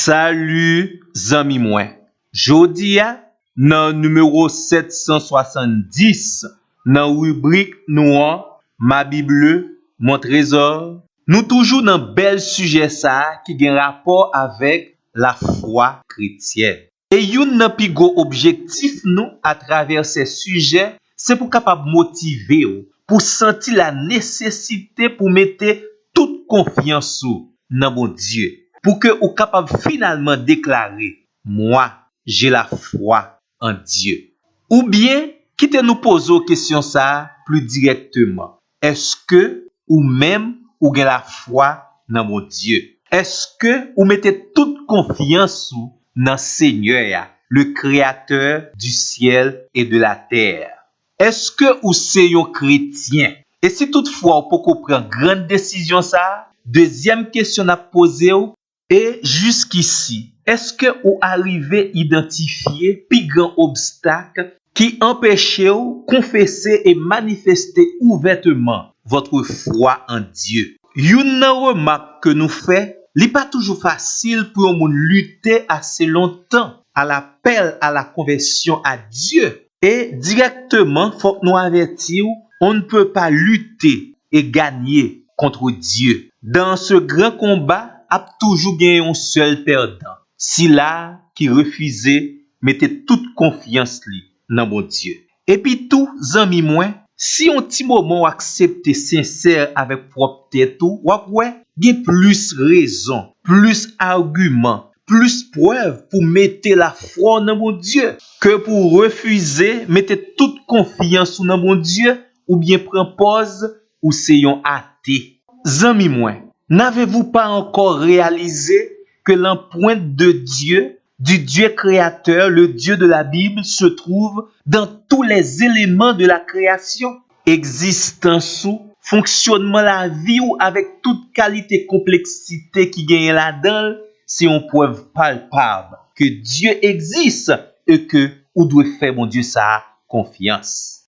Salut, zami mwen. Jodi a, nan numéro 770, nan rubrik nou an, ma Bible, mon trésor, nou toujou nan bel sujet sa ki gen rapport avec la foi chrétienne. Et yon nan pi go objectif nou à travers ces sujets, c'est pour capable motiver ou, pour sentir la nécessité pour mettre toute confiance ou nan bon Dieu. Pour que vous capable finalement déclarer, moi, j'ai la foi en Dieu. Ou bien, quittez nous poser aux questions ça plus directement. Est-ce que ou même ou avez la foi dans mon Dieu? Est-ce que vous mettez toute confiance dans Seigneur, le créateur du ciel et de la terre? Est-ce que vous êtes un chrétien? Et si toutefois vous pouvez prendre grande décision ça, deuxième question à poser, et jusqu'ici, est-ce que vous arrivez à identifier plus grand obstacle qui empêche vous confesser et manifester ouvertement votre foi en Dieu? Une remarque que nous faisons, il n'est pas toujours facile pour nous lutter assez longtemps à l'appel à la conversion à Dieu. Et directement, faut que nous avertir, on ne peut pas lutter et gagner contre Dieu. Dans ce grand combat, a toujours gagné un seul perdant. Si là qui refusait, mettez toute confiance li dans mon Dieu. Et puis tout, zami moi, si on petit moment accepte sincère avec propre tête ou ouais, gen plus raison, plus argument, plus preuve pour mettre la foi dans mon Dieu que pour refuser, mettez toute confiance dans mon Dieu ou bien prendre pause ou c'est un athée. Zami moi, n'avez-vous pas encore réalisé que l'empreinte de Dieu, du Dieu créateur, le Dieu de la Bible, se trouve dans tous les éléments de la création? Existence ou fonctionnement la vie ou avec toute qualité et complexité qui gagne là-dedans, c'est une preuve palpable que Dieu existe et que vous devez faire mon Dieu ça confiance.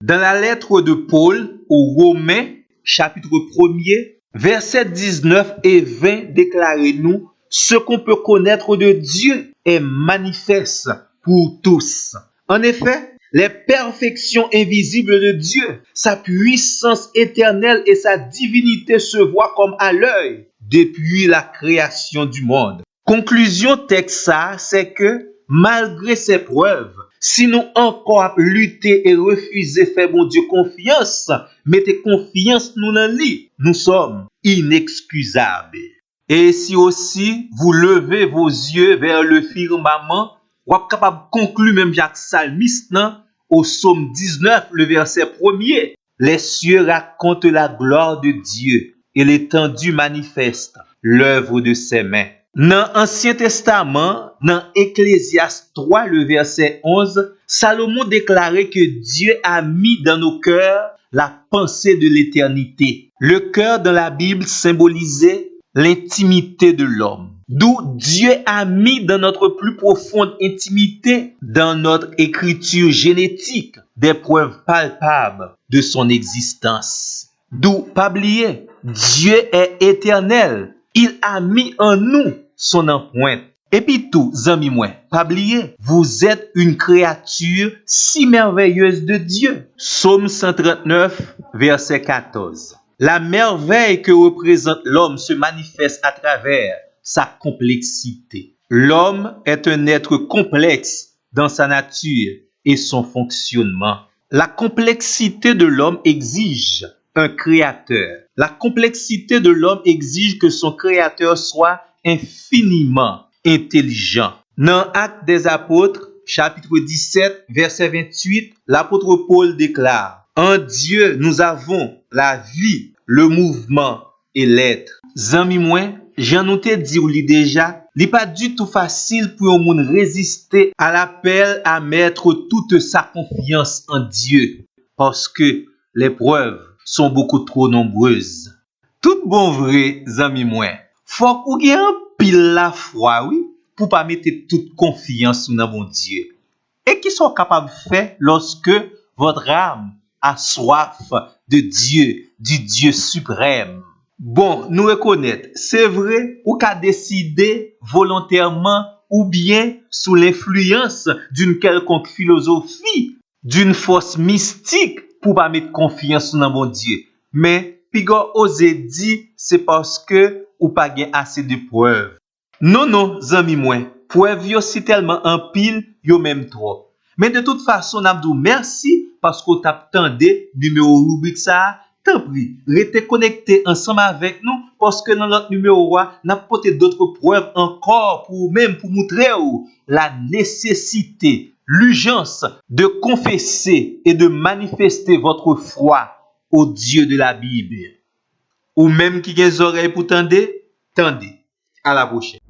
Dans la lettre de Paul aux Romains, chapitre 1er, versets 19 et 20, déclarez-nous, ce qu'on peut connaître de Dieu est manifeste pour tous. En effet, les perfections invisibles de Dieu, sa puissance éternelle et sa divinité se voient comme à l'œil depuis la création du monde. Conclusion texte ça, c'est que malgré ces preuves, si nous encore lutter et refuser faire bon Dieu confiance, mettez confiance nous dans lui, nous sommes inexcusables. Et si aussi vous levez vos yeux vers le firmament, vous êtes capable de conclure même Jacques Psalmiste au psaume 19, le verset 1er. Les cieux racontent la gloire de Dieu et l'étendue manifeste l'œuvre de ses mains. Dans l'Ancien Testament, dans Ecclésiaste 3, le verset 11, Salomon déclarait que Dieu a mis dans nos cœurs la pensée de l'éternité. Le cœur dans la Bible symbolisait l'intimité de l'homme. D'où Dieu a mis dans notre plus profonde intimité, dans notre écriture génétique, des preuves palpables de son existence. D'où, pas oublier, Dieu est éternel. Il a mis en nous son empreinte. Et puis tout, zami moi, pas oublier, vous êtes une créature si merveilleuse de Dieu. Psaume 139, verset 14. La merveille que représente l'homme se manifeste à travers sa complexité. L'homme est un être complexe dans sa nature et son fonctionnement. La complexité de l'homme exige un créateur. La complexité de l'homme exige que son créateur soit infiniment intelligent. Dans Actes des Apôtres, chapitre 17, verset 28, l'apôtre Paul déclare: en Dieu, nous avons la vie, le mouvement et l'être. Zami moi, j'en ai dit ou li déjà, li pas du tout facile pour un monde résister à l'appel à mettre toute sa confiance en Dieu, parce que les preuves sont beaucoup trop nombreuses. Tout bon vrai, zami moi, faut qu'on ait un pile la foi, oui, pour pas mettre toute confiance dans mon Dieu. Et qui sont capables de faire lorsque votre âme a soif de Dieu, du Dieu suprême. Bon, nous reconnaître, c'est vrai, ou qu'a décidé volontairement ou bien sous l'influence d'une quelconque philosophie, d'une force mystique pour pas mettre confiance dans mon Dieu. Mais, pigo osé dit, c'est parce que ou pas gen assez de preuves. Non, non, zami mwen, preuve yo si tellement en pile, yo même trop. Mais de toute façon, Nabdou, merci parce que t'a tendé numéro rubrique ça. Tant pis, restez connectés ensemble avec nous parce que dans notre numéro, n'a porté d'autres preuves encore pour montrer la nécessité, l'urgence de confesser et de manifester votre foi au Dieu de la Bible. Ou même qui a des oreilles pour tendre, tendez. À la prochaine.